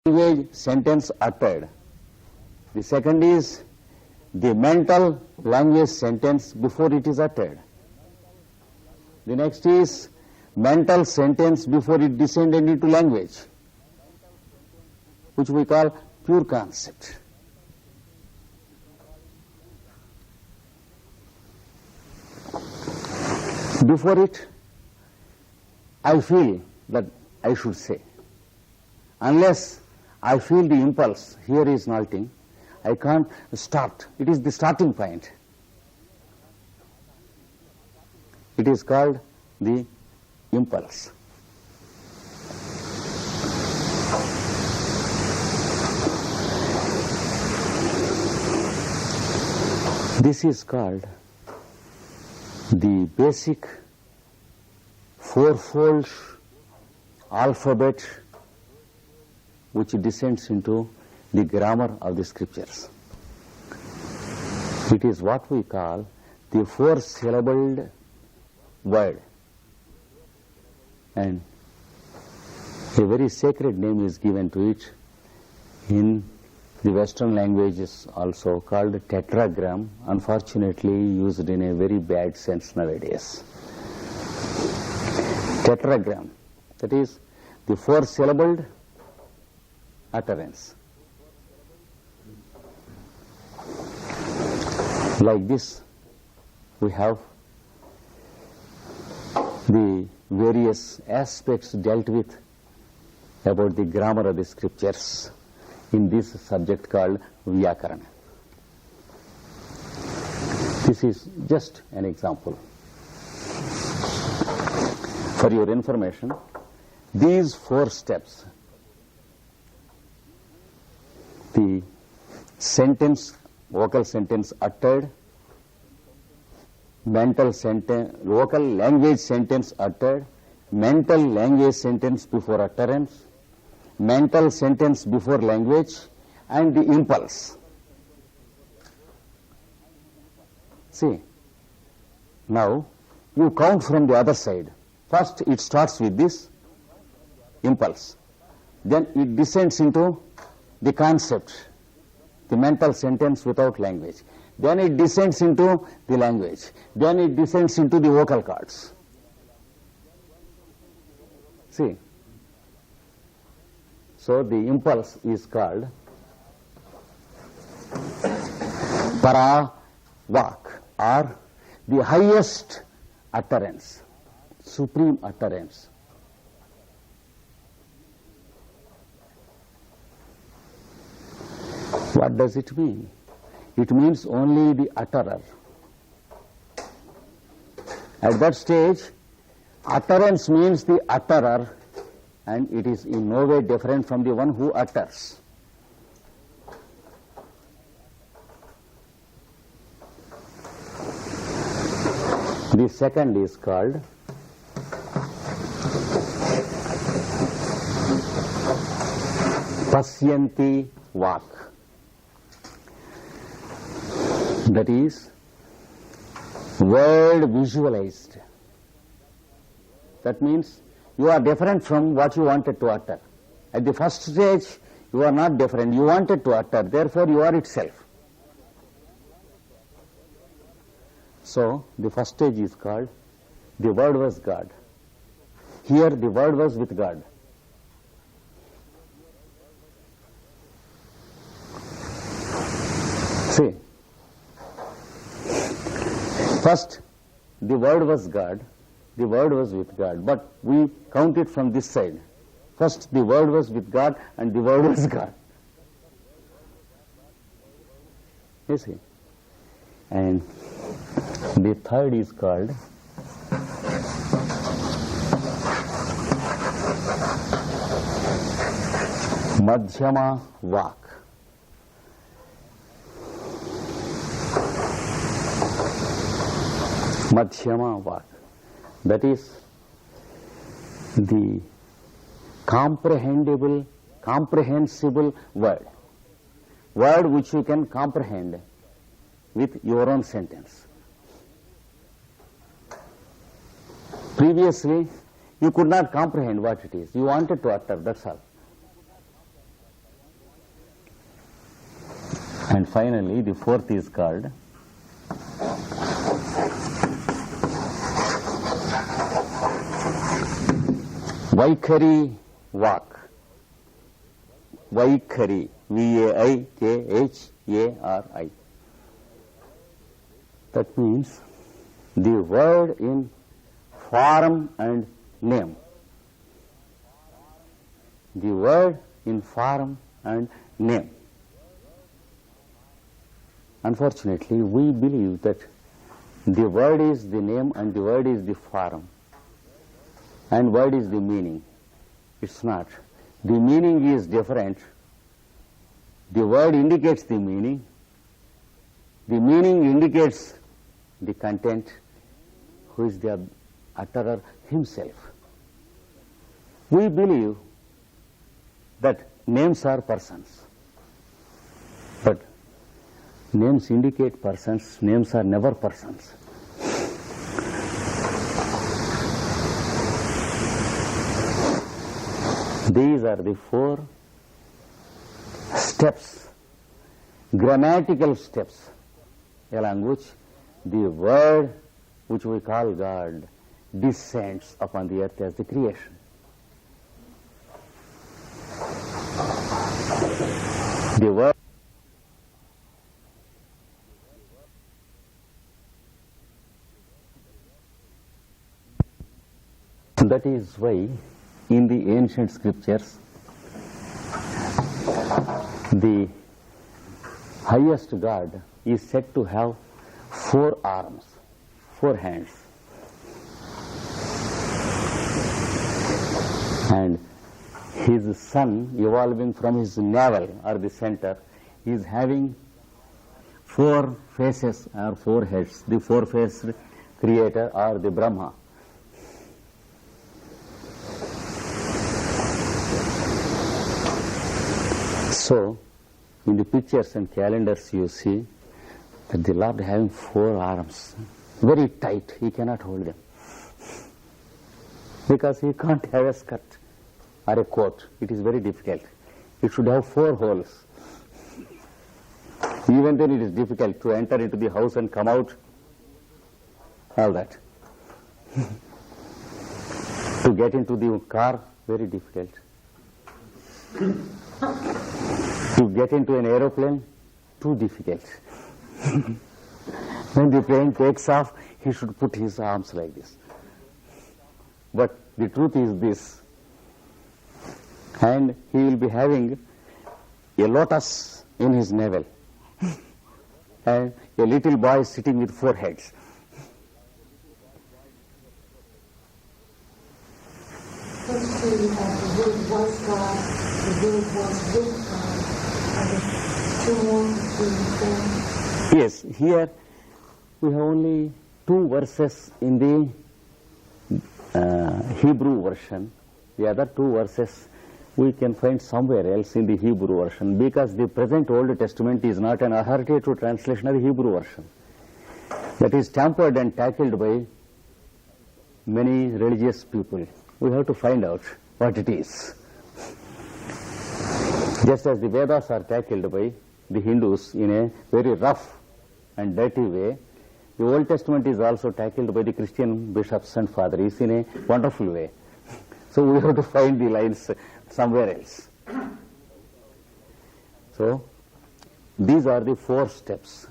language sentence uttered. The second is the mental language sentence before it is uttered. The next is mental sentence before it descended into language, which we call pure concept. Before it, I feel that I should say. Unless I feel the impulse, here is nothing, I can't start. It is the starting point. It is called the impulse. This is called the basic fourfold alphabet which descends into the grammar of the scriptures. It is what we call the four-syllabled word, and a very sacred name is given to it in the Western languages, also called tetragram, unfortunately used in a very bad sense nowadays. Tetragram, that is the four-syllabled utterance. Like this, we have the various aspects dealt with about the grammar of the scriptures in this subject called Vyakarana. This is just an example. For your information, these four steps, the sentence, vocal sentence uttered, mental sentence, vocal language sentence uttered, mental language sentence before utterance, mental sentence before language, and the impulse. See, now you count from the other side. First it starts with this impulse, then it descends into the concept, the mental sentence without language, then it descends into the language, then it descends into the vocal cords. See, so the impulse is called paravak, or the highest utterance, supreme utterance. What does it mean? It means only the utterer. At that stage, utterance means the utterer, and it is in no way different from the one who utters. The second is called pasyanti vak. That is word visualized. That means you are different from what you wanted to utter. At the first stage, you are not different. You wanted to utter, therefore you are itself. So, the first stage is called the word was God. Here the word was with God. See, first the word was God, the word was with God, but we count it from this side. First the word was with God and the word was God. You see? And the third is called madhyama vak. Madhyama vak. That is the comprehensible word. Word which you can comprehend with your own sentence. Previously, you could not comprehend what it is. You wanted to utter, that's all. And finally, the fourth is called Vaikhari Vak. Vaikhari, Vaikhari. That means the word in form and name. The word in form and name. Unfortunately, we believe that the word is the name and the word is the form and word is the meaning. It's not. The meaning is different. The word indicates the meaning. The meaning indicates the content, who is the utterer himself. We believe that names are persons. But names indicate persons, names are never persons. These are the 4 steps, grammatical steps, along which the word which we call God descends upon the earth as the creation. The word that is why in the ancient scriptures the highest God is said to have 4 arms, 4 hands, and his son evolving from his navel or the center is having 4 faces or 4 heads, the 4-faced creator or the Brahma. So, in the pictures and calendars you see that the Lord having 4 arms, very tight, he cannot hold them. Because he can't have a skirt or a coat, it is very difficult. It should have 4 holes. Even then it is difficult to enter into the house and come out, all that. To get into the car, very difficult. To get into an aeroplane, too difficult. When the plane takes off, he should put his arms like this. But the truth is this, and he will be having a lotus in his navel and a little boy sitting with 4 heads. Let's say you have the word was God, the word was with God, and 2 more, 3, 4. Yes, here we have only 2 verses in the Hebrew version. The other 2 verses we can find somewhere else in the Hebrew version, because the present Old Testament is not an authoritative translation of the Hebrew version. That is tampered and tackled by many religious people. We have to find out what it is. Just as the Vedas are tackled by the Hindus in a very rough and dirty way, the Old Testament is also tackled by the Christian bishops and fathers in a wonderful way. So we have to find the lines somewhere else. So these are the 4 steps.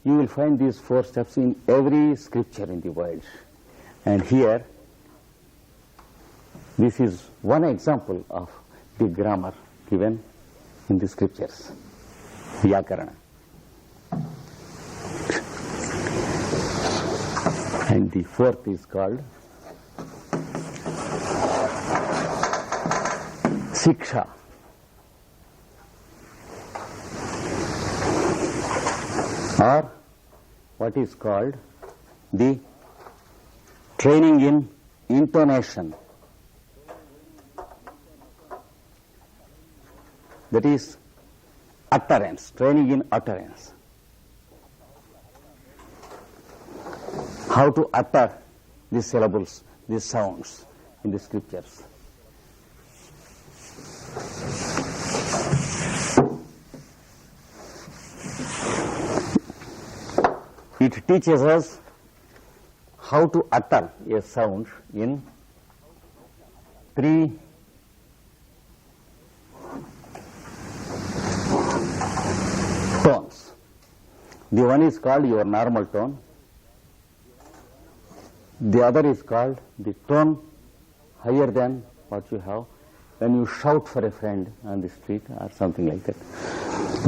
You will find these 4 steps in every scripture in the world. And here, this is one example of the grammar given in the scriptures, Vyakarana. And the 4th is called Siksha. Or what is called the training in intonation. That is utterance, training in utterance. How to utter the syllables, the sounds in the scriptures. It teaches us how to utter a sound in 3 tones. The one is called your normal tone. The other is called the tone higher than what you have when you shout for a friend on the street or something like that.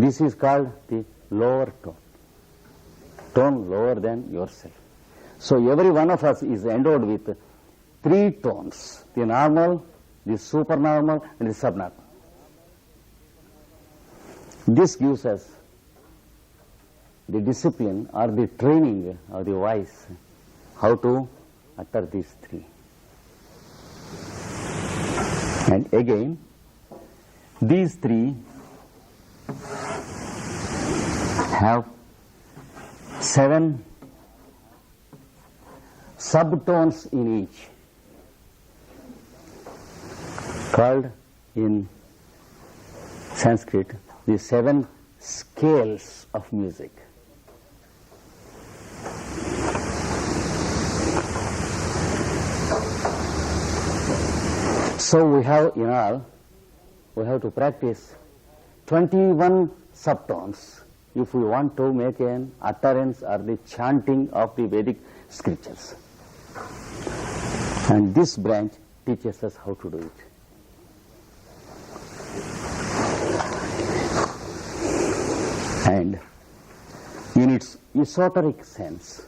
This is called the lower tone lower than yourself. So every one of us is endowed with 3 tones, the normal, the supernormal, and the subnormal. This gives us the discipline or the training of the voice, how to utter these 3. And again, these 3 have 7 subtones in each, called in Sanskrit the 7 scales of music. So we have in all, we have to practice 21 subtones if we want to make an utterance or the chanting of the Vedic scriptures. And this branch teaches us how to do it. And in its esoteric sense,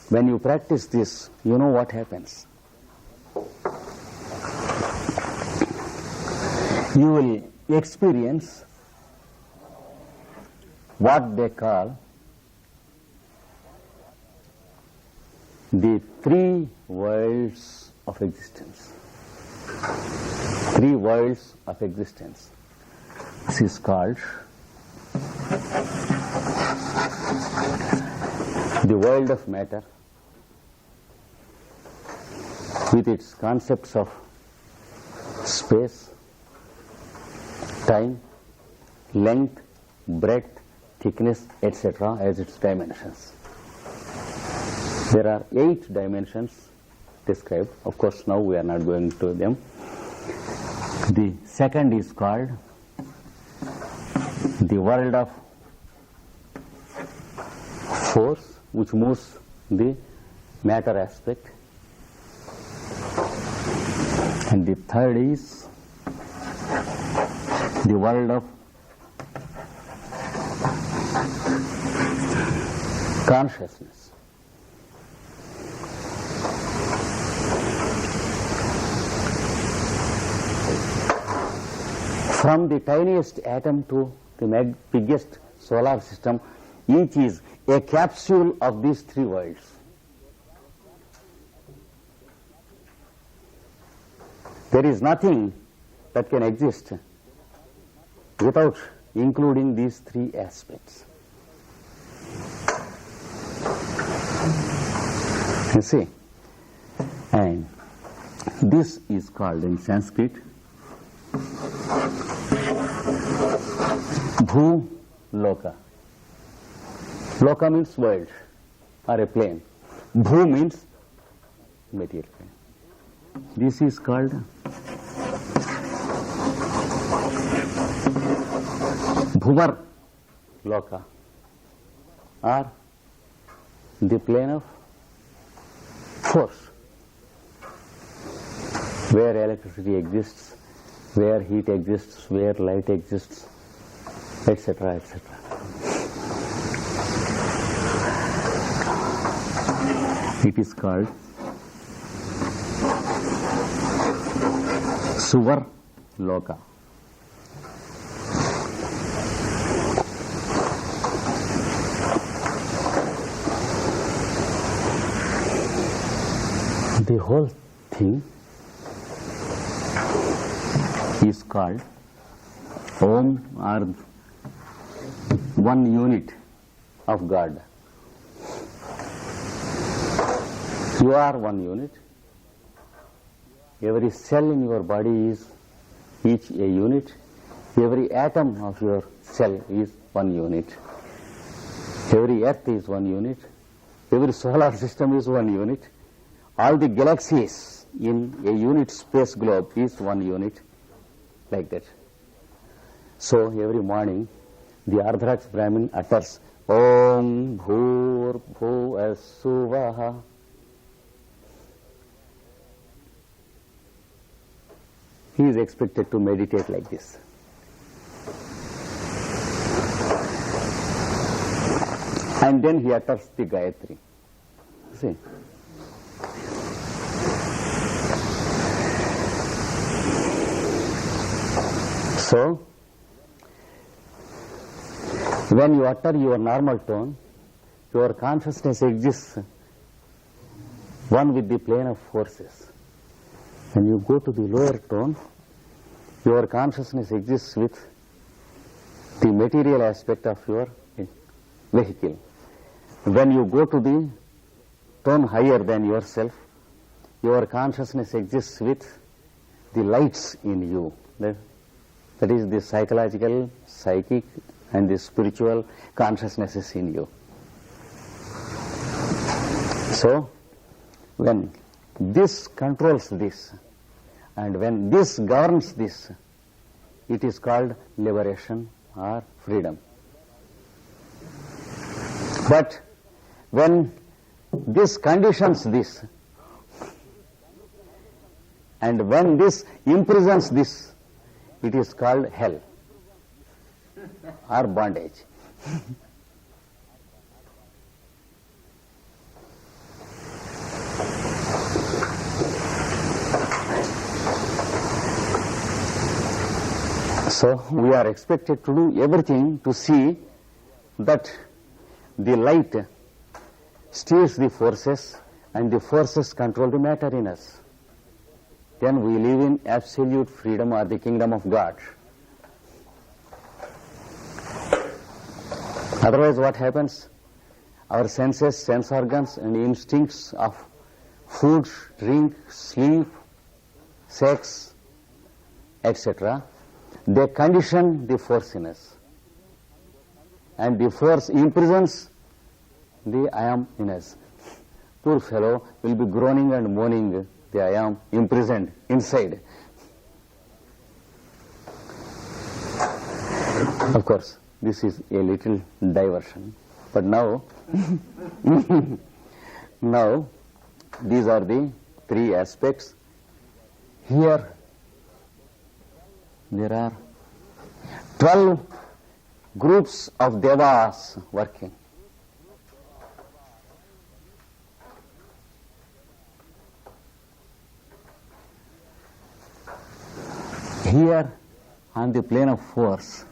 when you practice this, you know what happens. You will experience what they call the 3 worlds of existence. 3 worlds of existence. This is called the world of matter, with its concepts of space, time, length, breadth, thickness, etc. as its dimensions. There are 8 dimensions described. Of course, now we are not going to them. The second is called the world of force, which moves the matter aspect. And the third is the world of consciousness. From the tiniest atom to the biggest solar system, each is a capsule of these 3 worlds. There is nothing that can exist without including these 3 aspects. You see? And this is called in Sanskrit Bhu Loka. Loka means world or a plane. Bhu means material plane. This is called Bhuvar Loka, or the plane of force, where electricity exists, where heat exists, where light exists, etc., etc. It is called Suvar Loka. The whole thing is called Om, or one unit of God. You are one unit. Every cell in your body is each a unit. Every atom of your cell is one unit. Every earth is one unit. Every solar system is one unit. All the galaxies in a unit space globe is one unit, like that. So every morning, the Orthodox Brahmin utters Om Bhur Bhu Suvaha. He is expected to meditate like this. And then he utters the Gayatri. See? So, when you utter your normal tone, your consciousness exists one with the plane of forces. When you go to the lower tone, your consciousness exists with the material aspect of your vehicle. When you go to the tone higher than yourself, your consciousness exists with the lights in you. That is the psychological, psychic, and the spiritual consciousnesses in you. So, when this controls this, and when this governs this, it is called liberation or freedom. But when this conditions this, and when this imprisons this, it is called hell or bondage. So we are expected to do everything to see that the light steers the forces and the forces control the matter in us. Then we live in absolute freedom or the kingdom of God. Otherwise what happens? Our senses, sense organs and instincts of food, drink, sleep, sex, etc., they condition the force in us. And the force imprisons the I am in us. Poor fellow will be groaning and moaning, the I am imprisoned inside. Of course, this is a little diversion. But now, now, these are the three aspects. Here, there are 12 groups of devas working. Here, on the plane of force,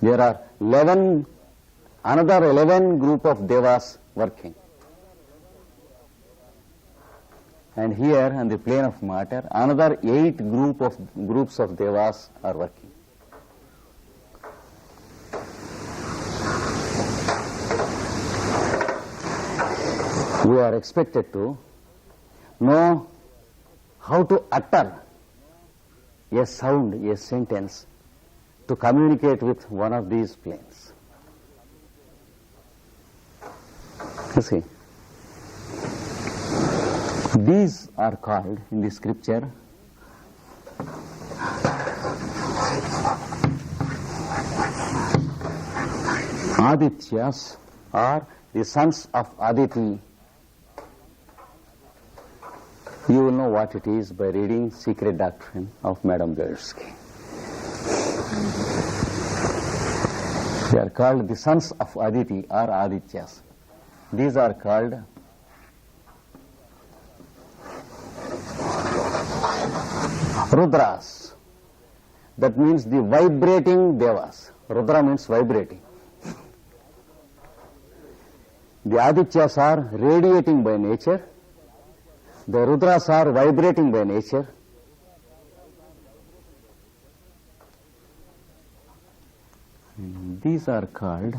there are another 11 group of devas working. And here, on the plane of matter, another 8 groups of devas are working. We are expected to know how to utter a sound, a sentence, to communicate with one of these planes. You see, these are called in the scripture Adityas, or the sons of Aditi. You will know what it is by reading Secret Doctrine of Madame Blavatsky. They are called the sons of Aditi or Adityas. These are called Rudras. That means the vibrating devas. Rudra means vibrating. The Adityas are radiating by nature. The Rudras are vibrating by nature. And these are called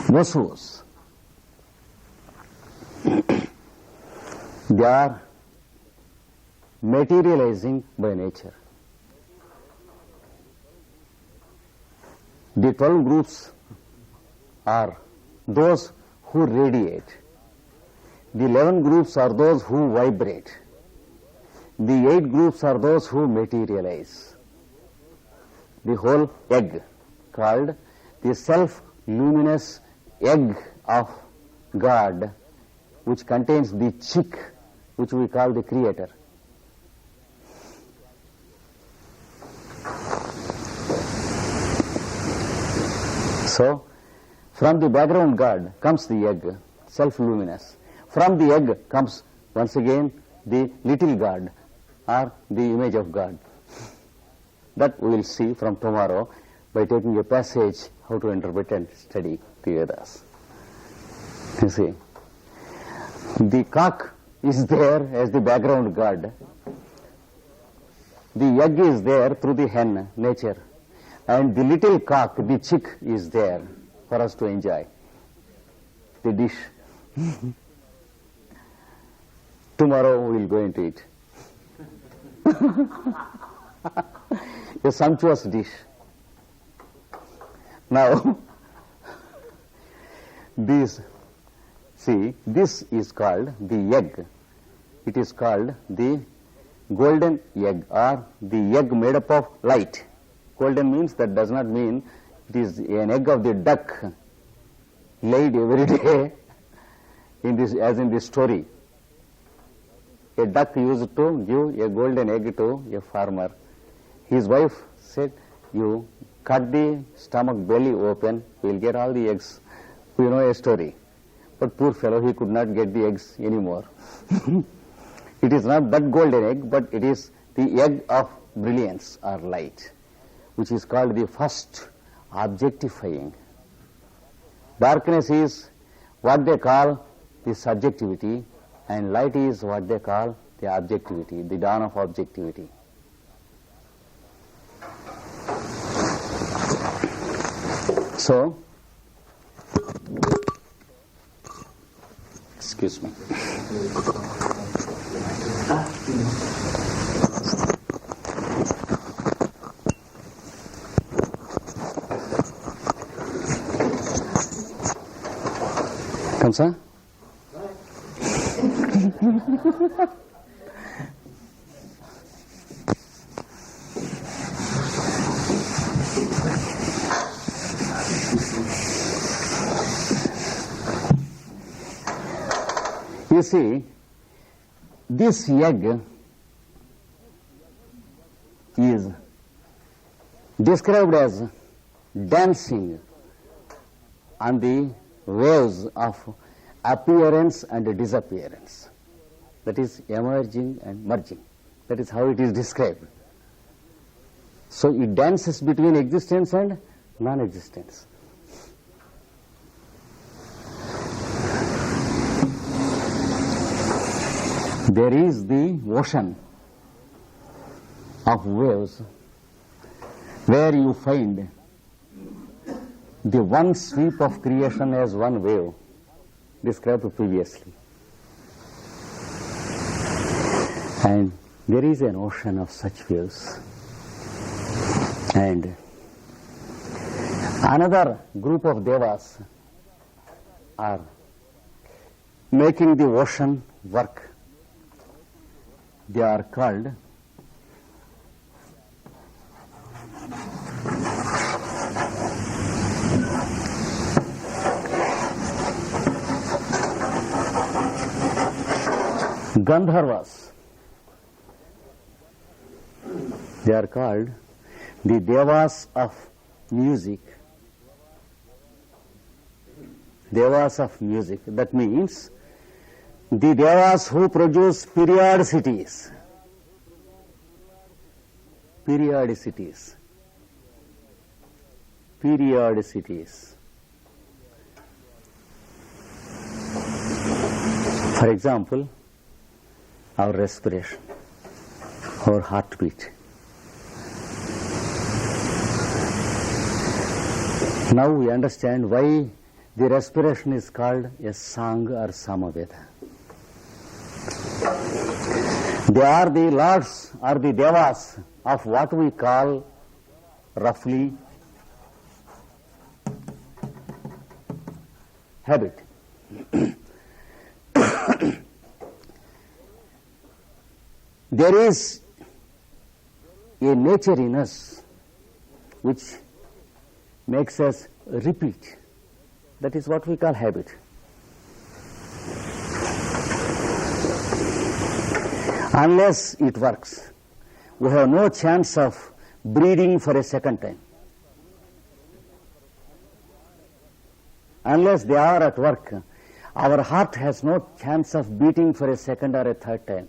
Vasus. They are materializing by nature. The 12 groups are those who radiate. The 11 groups are those who vibrate. The 8 groups are those who materialize. The whole egg, called the self-luminous egg of God, which contains the chick, which we call the creator. So, from the background God comes the egg, self-luminous. From the egg comes once again the little God, or the image of God. That we will see from tomorrow by taking a passage how to interpret and study the Vedas. You see, the cock is there as the background God. The egg is there through the hen, nature. And the little cock, the chick, is there for us to enjoy. The dish. Tomorrow we will go into it. A sumptuous dish. Now, this is called the egg. It is called the golden egg, or the egg made up of light. Golden means, that does not mean it is an egg of the duck laid every day in this, as in this story. A duck used to give a golden egg to a farmer. His wife said, you cut the stomach belly open, we will get all the eggs. We know a story. But poor fellow, he could not get the eggs anymore. It is not that golden egg, but it is the egg of brilliance or light, which is called the first objectifying. Darkness is what they call the subjectivity, and light is what they call the objectivity, the dawn of objectivity. So, excuse me. Come, sir. You see, this egg is described as dancing on the waves of appearance and disappearance. That is emerging and merging. That is how it is described. So it dances between existence and non-existence. There is the ocean of waves where you find the one sweep of creation as one wave described previously. And there is an ocean of such waves. And another group of devas are making the ocean work. They are called Gandharvas. They are called the devas of music. Devas of music. That means the devas who produce periodicities. Periodicities. Periodicities. For example, our respiration, our heartbeat. Now we understand why the respiration is called a song or samaveda. They are the lords or the devas of what we call roughly habit. There is a nature in us which makes us repeat. That is what we call habit. Unless it works, we have no chance of breathing for a second time. Unless they are at work, our heart has no chance of beating for a second or a third time.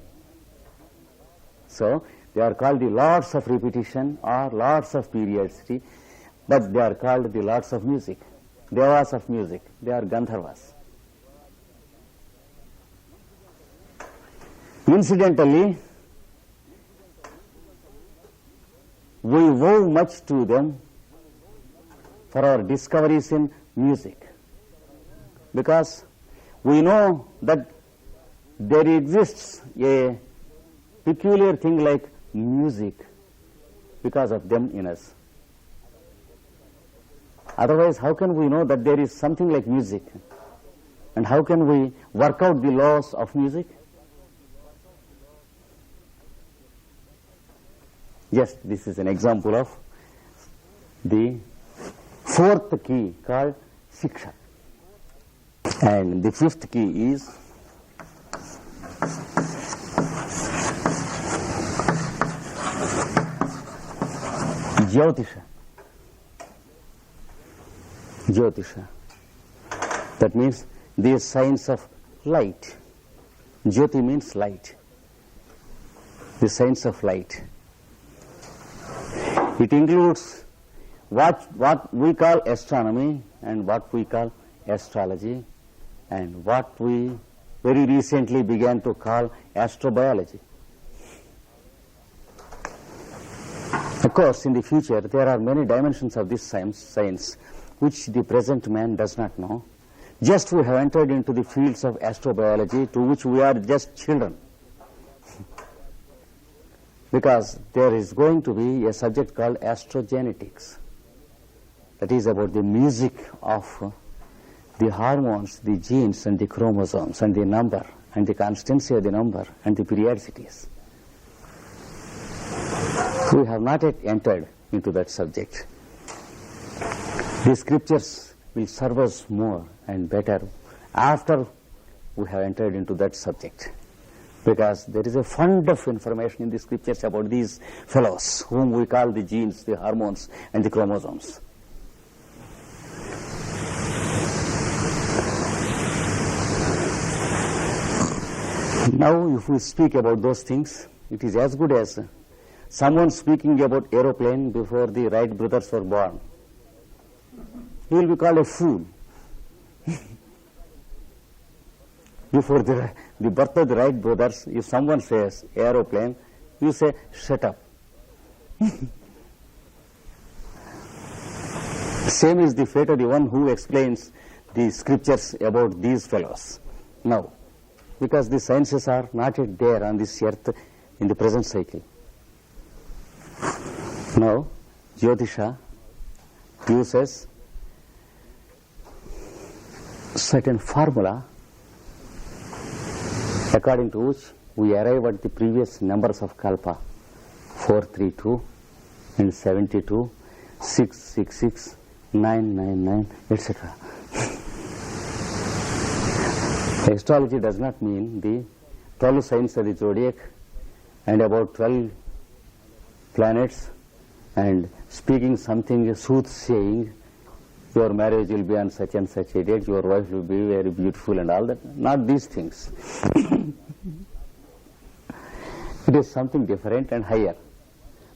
So, they are called the lords of repetition or lords of periodicity, but they are called the lords of music, devas of music. They are Gandharvas. Incidentally, we owe much to them for our discoveries in music, because we know that there exists a peculiar thing like music because of them in us. Otherwise, how can we know that there is something like music? And how can we work out the laws of music? Yes, this is an example of the fourth key called Shiksha. And the fifth key is Jyotisha. Jyotisha. That means the science of light. Jyoti means light. The science of light. It includes what we call astronomy and what we call astrology and what we very recently began to call astrobiology. Of course, in the future, there are many dimensions of this science which the present man does not know. Just we have entered into the fields of astrobiology to which we are just children. Because there is going to be a subject called astrogenetics. That is about the music of the hormones, the genes and the chromosomes and the number and the constancy of the number and the periodicities. We have not yet entered into that subject. The scriptures will serve us more and better after we have entered into that subject, because there is a fund of information in the scriptures about these fellows whom we call the genes, the hormones and the chromosomes. Now if we speak about those things, it is as good as someone speaking about aeroplane before the Wright brothers were born. He will be called a fool. Before the birth of the Wright brothers, if someone says aeroplane, you say, shut up. Same is the fate of the one who explains the scriptures about these fellows. Now, because the sciences are not yet there on this earth in the present cycle. Now, Jyotisha uses certain formula according to which we arrive at the previous numbers of kalpa, 432 and 72, 666, 999, etc. Astrology does not mean the 12 signs of the zodiac and about 12 planets and speaking something soothsaying, your marriage will be on such and such a date, your wife will be very beautiful and all that. Not these things. It is something different and higher,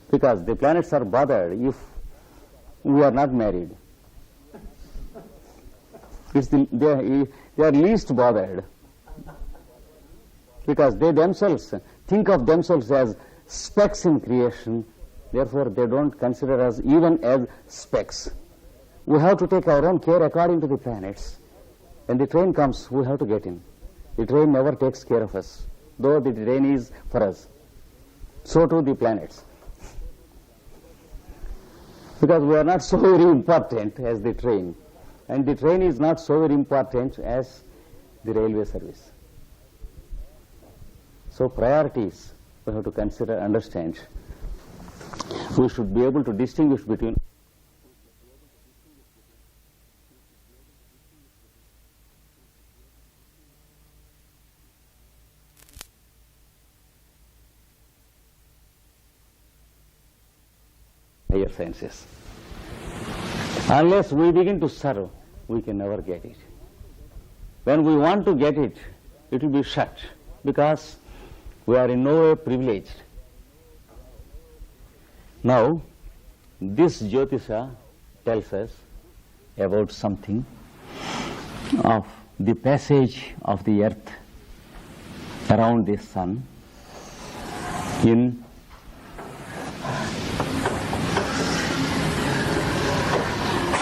because the planets are bothered if we are not married. They are least bothered, because they themselves think of themselves as specks in creation. Therefore, they don't consider us even as specks. We have to take our own care according to the planets. When the train comes, we have to get in. The train never takes care of us, though the train is for us. So too the planets. Because we are not so very important as the train. And the train is not so very important as the railway service. So priorities we have to consider, understand. We should be able to distinguish between higher sciences. Unless we begin to serve, we can never get it. When we want to get it, it will be shut because we are in no way privileged. Now, this Jyotisha tells us about something of the passage of the earth around the sun in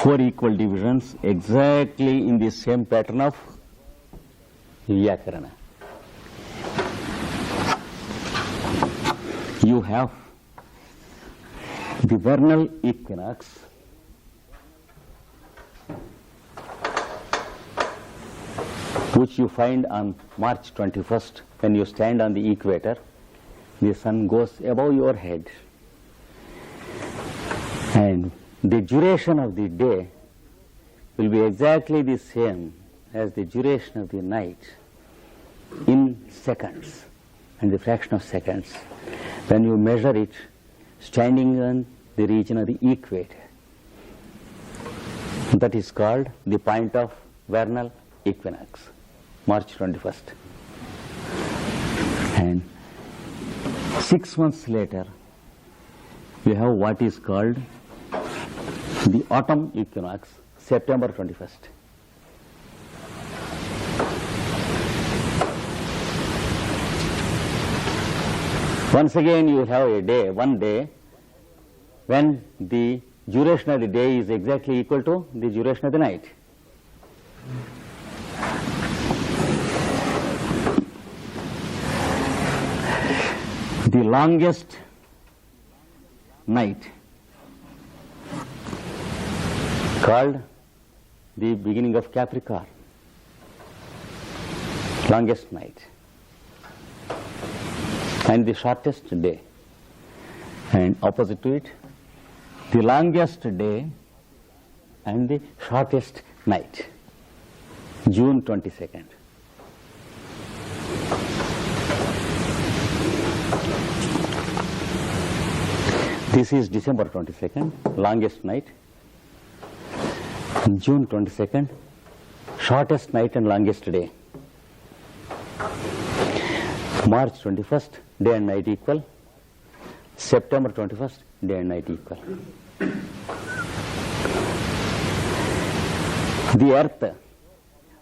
four equal divisions, exactly in the same pattern of Vyakarana. You have the vernal equinox, which you find on March 21st when you stand on the equator. The sun goes above your head, and the duration of the day will be exactly the same as the duration of the night in seconds and the fraction of seconds when you measure it standing on the region of the equator. That is called the point of vernal equinox, March 21st. And 6 months later, we have what is called the autumn equinox, September 21st. Once again you have a day, one day, when the duration of the day is exactly equal to the duration of the night. The longest night, called the beginning of Capricorn, longest night, and the shortest day, and opposite to it, the longest day and the shortest night, June 22nd. This is December 22nd, longest night. June 22nd, shortest night and longest day. March 21st, day and night equal. September 21st, day and night equal. The earth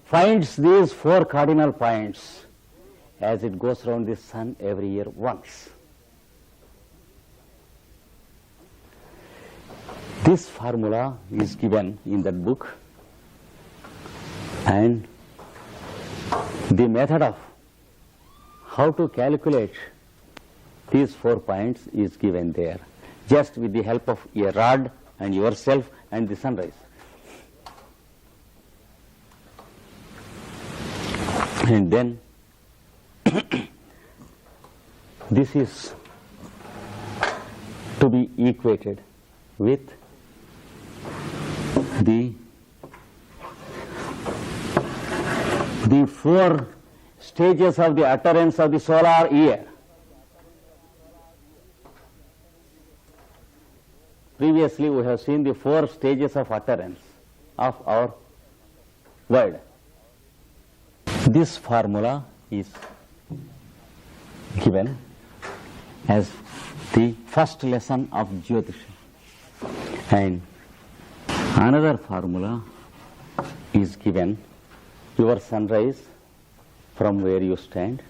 finds these four cardinal points as it goes around the sun every year once. This formula is given in that book, and the method of how to calculate these 4 points is given there, just with the help of a rod and yourself and the sunrise. And then this is to be equated with the 4 stages of the utterance of the solar year. Previously we have seen the 4 stages of utterance of our word. This formula is given as the first lesson of Jyotisha. And another formula is given, your sunrise from where you stand,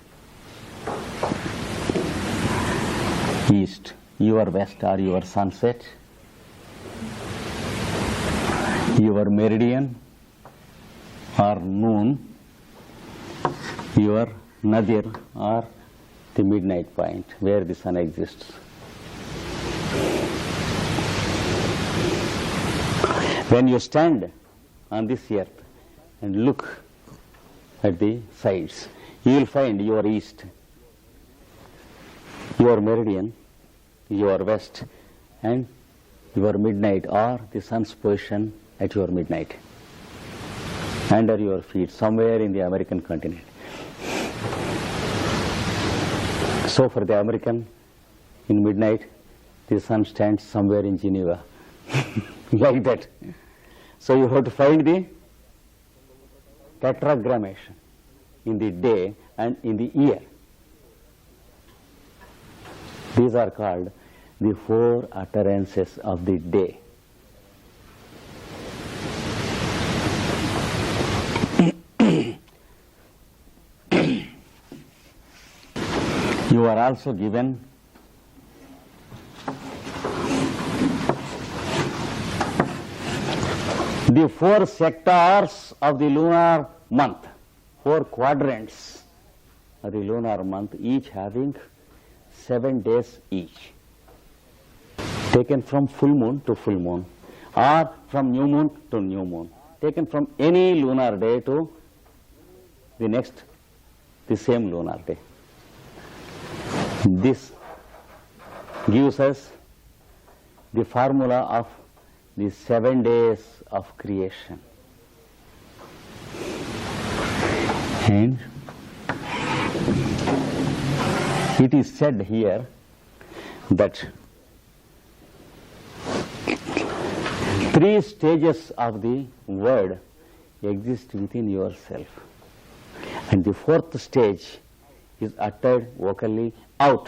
east, your west or your sunset, your meridian or noon, your nadir or the midnight point where the sun exists. When you stand on this earth and look at the sides, you will find your east, your meridian, your west, and your midnight, or the sun's position at your midnight, under your feet, somewhere in the American continent. So for the American, in midnight, the sun stands somewhere in Geneva, like that. So you have to find the tetragrammation in the day and in the year. These are called the four utterances of the day. You are also given the four sectors of the lunar month, four quadrants of the lunar month, each having 7 days each, taken from full moon to full moon, or from new moon to new moon, taken from any lunar day to the next, the same lunar day. This gives us the formula of the 7 days of creation. And it is said here that 3 stages of the word exist within yourself, and the 4th stage is uttered vocally out.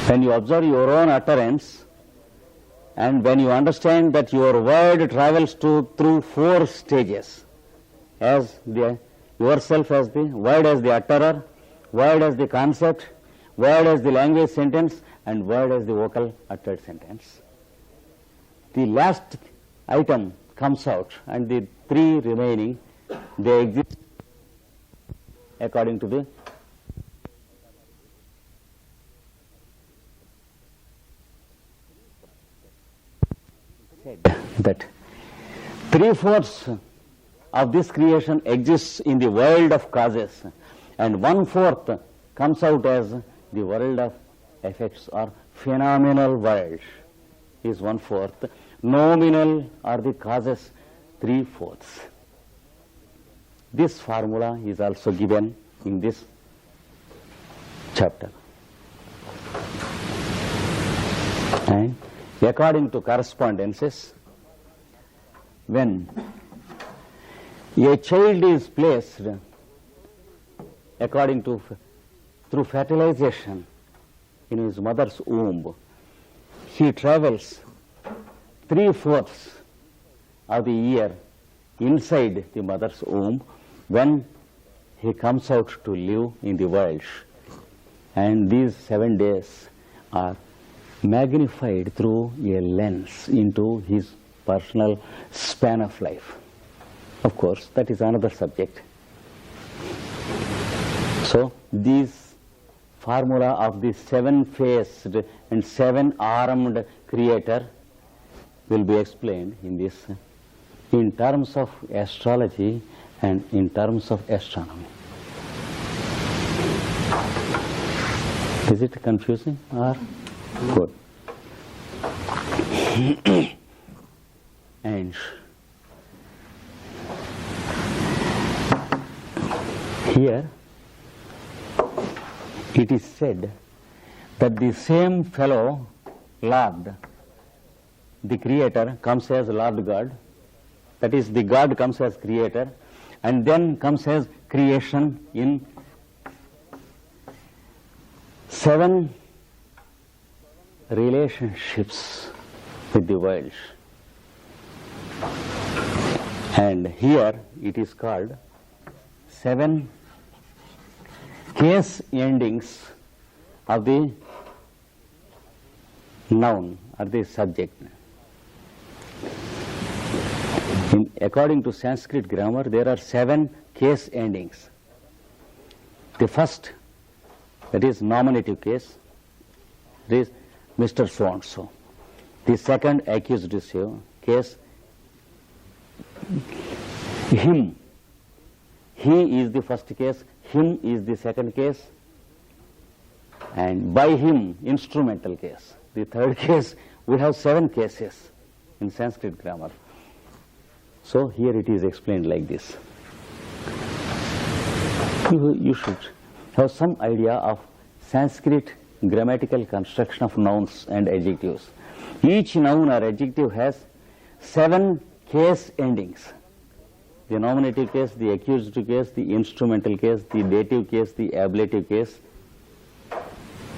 When you observe your own utterance, and when you understand that your word travels through 4 stages, as yourself as the word as the utterer, word as the concept, word as the language sentence, and word as the vocal uttered sentence, the last item comes out, and the 3 remaining, they exist according to the said that 3/4 of this creation exists in the world of causes, and 1/4 comes out as the world of effects, or phenomenal world is 1/4. Nominal are the causes 3/4. This formula is also given in this chapter. And according to correspondences, when a child is placed according to through fertilization in his mother's womb, he travels 3/4 of the year inside the mother's womb when he comes out to live in the world. And these 7 days are magnified through a lens into his personal span of life. Of course, that is another subject. So, this formula of the 7-faced and 7-armed creator will be explained in this, in terms of astrology and in terms of astronomy. Is it confusing or good? And here it is said that the same fellow Lord, the Creator, comes as Lord God, that is, the God comes as Creator, and then comes as creation in 7 relationships with the world. And here it is called 7 case endings of the noun or the subject. According to Sanskrit grammar, there are 7 case endings. The first, that is nominative case, is Mr. So-and-so. The second accusative case, him. He is the first case, him is the second case, and by him, instrumental case. The third case, we have 7 cases in Sanskrit grammar. So here it is explained like this. You should have some idea of Sanskrit grammatical construction of nouns and adjectives. Each noun or adjective has 7 case endings. The nominative case, the accusative case, the instrumental case, the dative case, the ablative case,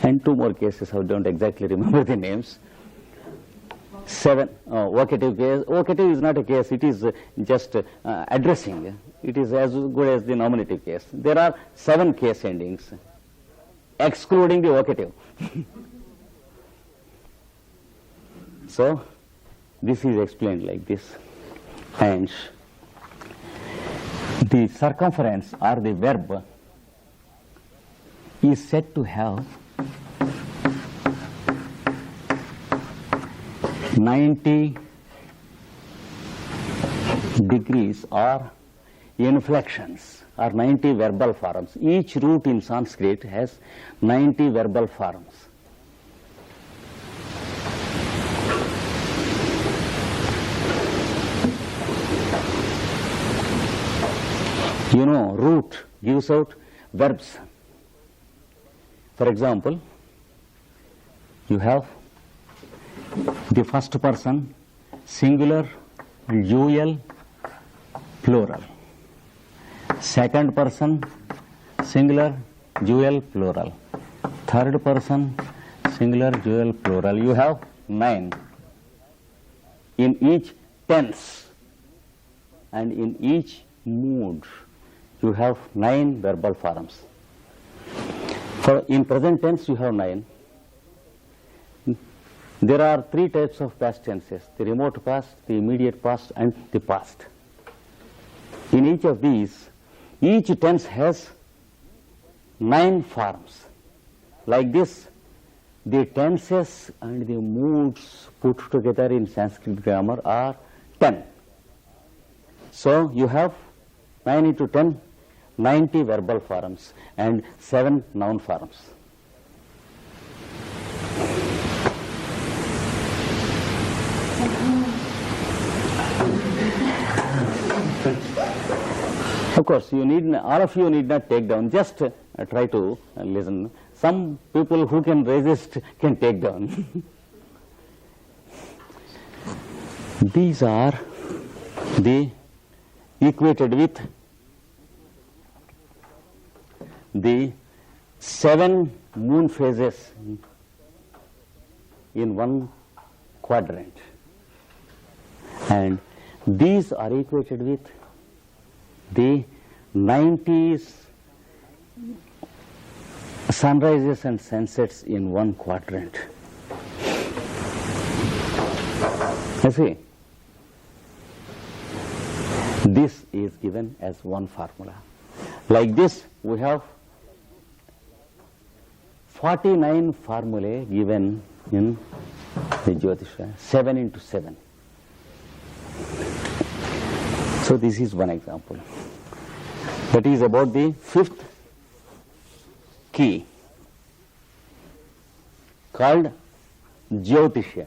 and 2 more cases. I don't exactly remember the names. 7 vocative case. Vocative is not a case, it is just addressing. It is as good as the nominative case. There are 7 case endings, excluding the vocative. So this is explained like this. And the circumference or the verb is said to have 90 degrees or inflections or 90 verbal forms. Each root in Sanskrit has 90 verbal forms. You know, root gives out verbs. For example, you have the first person, singular, dual, plural. Second person, singular, dual, plural. Third person, singular, dual, plural. You have 9 in each tense and in each mood. You have 9 verbal forms. For in present tense you have 9. There are 3 types of past tenses: the remote past, the immediate past, and the past. In each of these, each tense has 9 forms. Like this, the tenses and the moods put together in Sanskrit grammar are 10. So you have 9 into 10, 90 verbal forms and 7 noun forms. Of course, all of you need not take down, just try to listen. Some people who can resist can take down. These are the equated with the 7 moon phases in one quadrant, and these are equated with the 90s sunrises and sunsets in one quadrant. You see, this is given as one formula. Like this, we have 49 formulae given in the Jyotisha, 7 into 7. So this is one example. That is about the 5th key, called Jyotisha,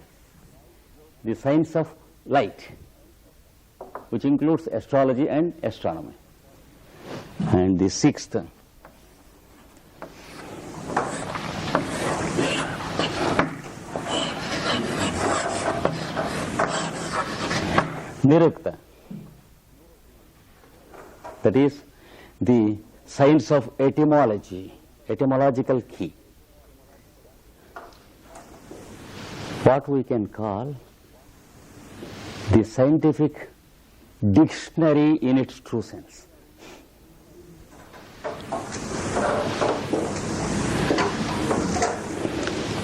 the science of light, which includes astrology and astronomy. And the 6th, Nirukta, that is the science of etymology, etymological key, what we can call the scientific dictionary in its true sense.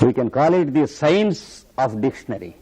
We can call it the science of dictionary.